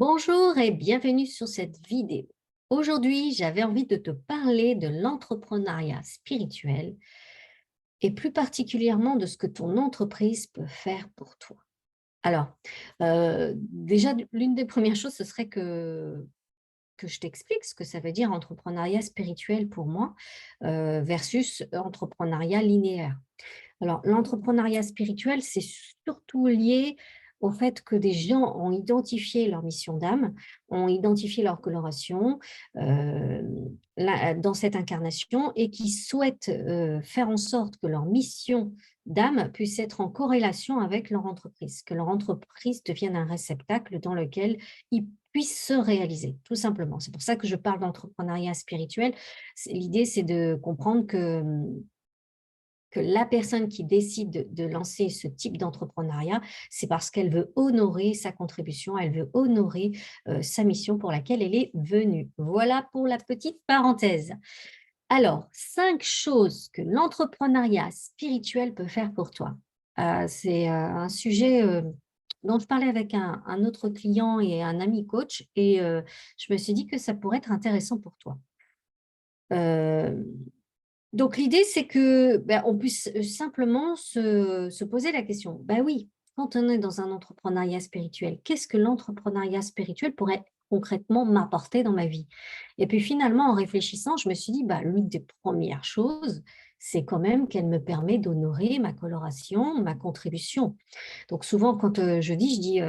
Bonjour et bienvenue sur cette vidéo. Aujourd'hui, j'avais envie de te parler de l'entrepreneuriat spirituel et plus particulièrement de ce que ton entreprise peut faire pour toi. Alors, déjà, l'une des premières choses, ce serait que je t'explique ce que ça veut dire entrepreneuriat spirituel pour moi versus entrepreneuriat linéaire. Alors, l'entrepreneuriat spirituel, c'est surtout lié au fait que des gens ont identifié leur mission d'âme, ont identifié leur coloration dans cette incarnation et qui souhaitent faire en sorte que leur mission d'âme puisse être en corrélation avec leur entreprise, que leur entreprise devienne un réceptacle dans lequel ils puissent se réaliser, tout simplement. C'est pour ça que je parle d'entrepreneuriat spirituel. L'idée, c'est de comprendre que la personne qui décide de lancer ce type d'entrepreneuriat, c'est parce qu'elle veut honorer sa contribution, elle veut honorer sa mission pour laquelle elle est venue. Voilà pour la petite parenthèse. Alors, 5 choses que l'entrepreneuriat spirituel peut faire pour toi. C'est un sujet dont je parlais avec un autre client et un ami coach et je me suis dit que ça pourrait être intéressant pour toi. Euh, donc l'idée, c'est que, on puisse simplement se poser la question. Oui, quand on est dans un entrepreneuriat spirituel, qu'est-ce que l'entrepreneuriat spirituel pourrait concrètement m'apporter dans ma vie? Et puis finalement, en réfléchissant, je me suis dit, l'une des premières choses, c'est quand même qu'elle me permet d'honorer ma coloration, ma contribution. Donc souvent, quand je dis,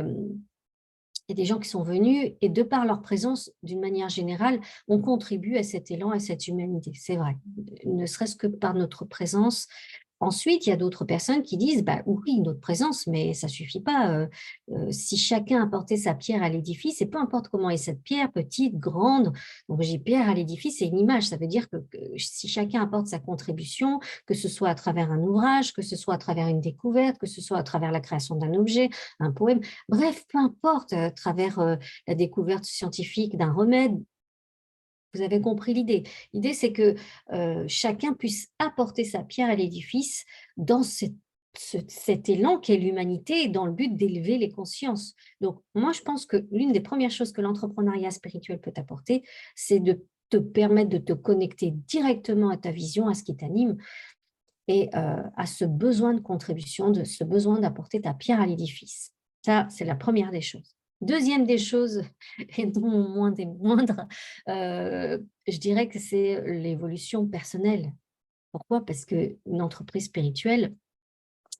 il y a des gens qui sont venus et de par leur présence, d'une manière générale, on contribue à cet élan, à cette humanité. C'est vrai, ne serait-ce que par notre présence. Ensuite, il y a d'autres personnes qui disent, oui, notre présence, mais ça suffit pas. Si chacun apportait sa pierre à l'édifice, et peu importe comment est cette pierre, petite, grande, donc j'ai pierre à l'édifice, c'est une image. Ça veut dire que si chacun apporte sa contribution, que ce soit à travers un ouvrage, que ce soit à travers une découverte, que ce soit à travers la création d'un objet, un poème, bref, peu importe, à travers la découverte scientifique d'un remède, vous avez compris l'idée. L'idée, c'est que chacun puisse apporter sa pierre à l'édifice dans cet élan qu'est l'humanité dans le but d'élever les consciences. Donc, moi, je pense que l'une des premières choses que l'entrepreneuriat spirituel peut t'apporter, c'est de te permettre de te connecter directement à ta vision, à ce qui t'anime et à ce besoin de contribution, de ce besoin d'apporter ta pierre à l'édifice. Ça, c'est la première des choses. Deuxième des choses, et non moins des moindres, je dirais que c'est l'évolution personnelle. Pourquoi? Parce qu'une entreprise spirituelle,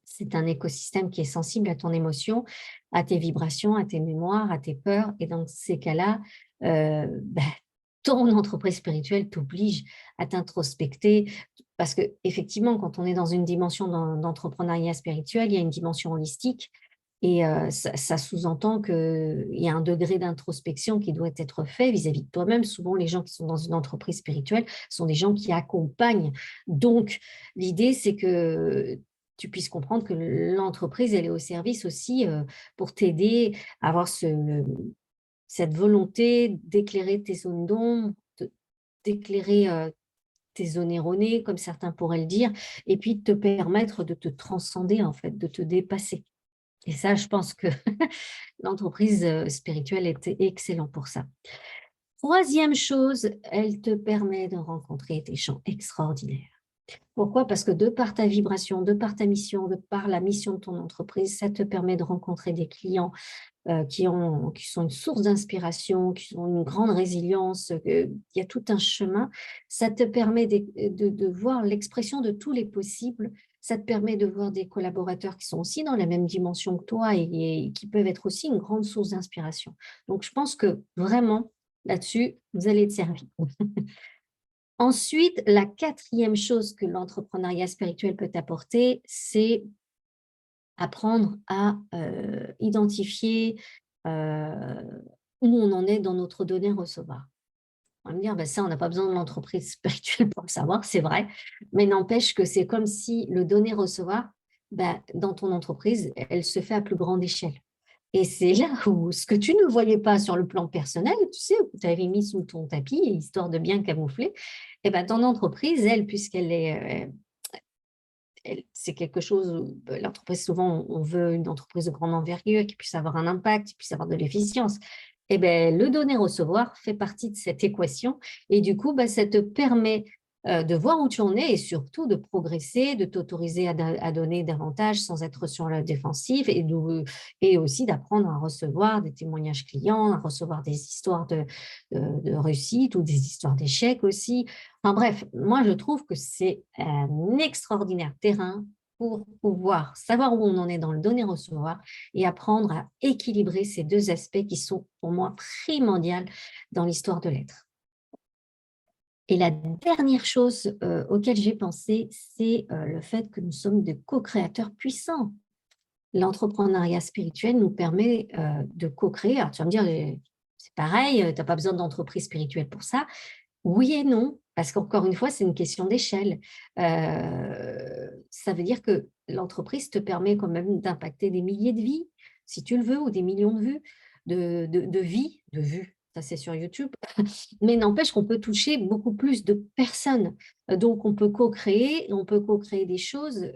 c'est un écosystème qui est sensible à ton émotion, à tes vibrations, à tes mémoires, à tes peurs. Et dans ces cas-là, ton entreprise spirituelle t'oblige à t'introspecter. Parce que effectivement, quand on est dans une dimension d'entrepreneuriat spirituel, il y a une dimension holistique. Et ça sous-entend qu'il y a un degré d'introspection qui doit être fait vis-à-vis de toi-même. Souvent, les gens qui sont dans une entreprise spirituelle sont des gens qui accompagnent. Donc, l'idée, c'est que tu puisses comprendre que l'entreprise, elle est au service aussi pour t'aider à avoir cette volonté d'éclairer tes zones d'ombre, d'éclairer tes zones erronées, comme certains pourraient le dire, et puis de te permettre de te transcender, en fait, de te dépasser. Et ça, je pense que l'entreprise spirituelle est excellent pour ça. Troisième chose, elle te permet de rencontrer des gens extraordinaires. Pourquoi? Parce que de par ta vibration, de par ta mission, de par la mission de ton entreprise, ça te permet de rencontrer des clients qui sont une source d'inspiration, qui ont une grande résilience, il y a tout un chemin. Ça te permet de voir l'expression de tous les possibles. Ça te permet de voir des collaborateurs qui sont aussi dans la même dimension que toi et qui peuvent être aussi une grande source d'inspiration. Donc, je pense que vraiment, là-dessus, vous allez être servi. Ensuite, la quatrième chose que l'entrepreneuriat spirituel peut t'apporter, c'est apprendre à identifier où on en est dans notre donner-recevoir. On va me dire, ça, on n'a pas besoin de l'entreprise spirituelle pour le savoir, c'est vrai, mais n'empêche que c'est comme si le donner-recevoir, dans ton entreprise, elle se fait à plus grande échelle. Et c'est là où ce que tu ne voyais pas sur le plan personnel, tu sais, que tu avais mis sous ton tapis, histoire de bien camoufler, et ton entreprise, elle, puisqu'elle est c'est quelque chose où l'entreprise, souvent, on veut une entreprise de grande envergure qui puisse avoir un impact, qui puisse avoir de l'efficience. Eh ben, le donner-recevoir fait partie de cette équation et du coup, bah, ça te permet de voir où tu en es et surtout de progresser, de t'autoriser à donner davantage sans être sur la défensive et aussi d'apprendre à recevoir des témoignages clients, à recevoir des histoires de réussite ou des histoires d'échecs aussi. Enfin bref, moi je trouve que c'est un extraordinaire terrain pour pouvoir savoir où on en est dans le donner-recevoir et apprendre à équilibrer ces deux aspects qui sont pour moi primordiaux dans l'histoire de l'être. Et la dernière chose auquel j'ai pensé, c'est le fait que nous sommes des co-créateurs puissants. L'entrepreneuriat spirituel nous permet de co-créer. Alors tu vas me dire, c'est pareil, tu n'as pas besoin d'entreprise spirituelle pour ça. Oui et non, parce qu'encore une fois, c'est une question d'échelle. Ça veut dire que l'entreprise te permet quand même d'impacter des milliers de vies, si tu le veux, ou des millions de vues, de vies, de vues, ça c'est sur YouTube, mais n'empêche qu'on peut toucher beaucoup plus de personnes. Donc on peut co-créer des choses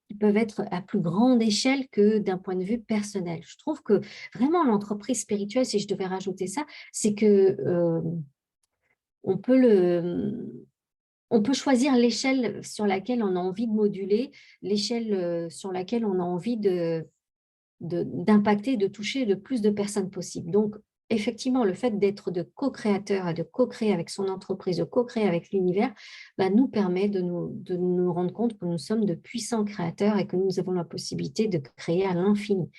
qui peuvent être à plus grande échelle que d'un point de vue personnel. Je trouve que vraiment l'entreprise spirituelle, si je devais rajouter ça, c'est que on peut on peut choisir l'échelle sur laquelle on a envie de moduler, l'échelle sur laquelle on a envie d'impacter, de toucher le plus de personnes possible. Donc, effectivement, le fait d'être de co-créateur et de co-créer avec son entreprise, de co-créer avec l'univers, bah, nous permet de nous rendre compte que nous sommes de puissants créateurs et que nous avons la possibilité de créer à l'infini.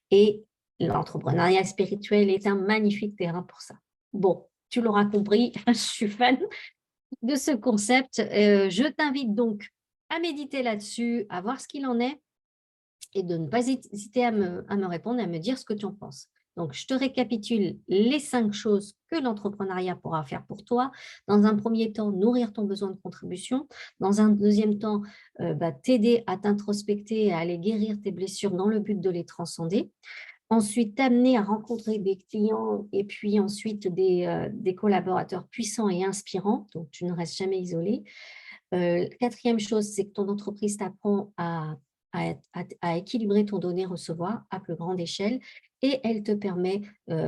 Et l'entrepreneuriat spirituel est un magnifique terrain pour ça. Bon, tu l'auras compris, je suis fan de ce concept. Je t'invite donc à méditer là-dessus, à voir ce qu'il en est et de ne pas hésiter à me répondre et à me dire ce que tu en penses. Donc, je te récapitule les 5 choses que l'entrepreneuriat pourra faire pour toi. Dans un premier temps, nourrir ton besoin de contribution. Dans un deuxième temps, t'aider à t'introspecter et à aller guérir tes blessures dans le but de les transcender. Ensuite, t'amener à rencontrer des clients et puis ensuite des collaborateurs puissants et inspirants, donc tu ne restes jamais isolé. Quatrième chose, c'est que ton entreprise t'apprend à équilibrer ton donner-recevoir à plus grande échelle et elle te permet,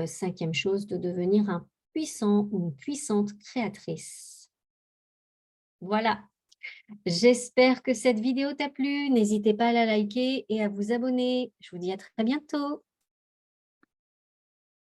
cinquième chose, de devenir un puissant ou une puissante créatrice. Voilà, j'espère que cette vidéo t'a plu. N'hésitez pas à la liker et à vous abonner. Je vous dis à très bientôt.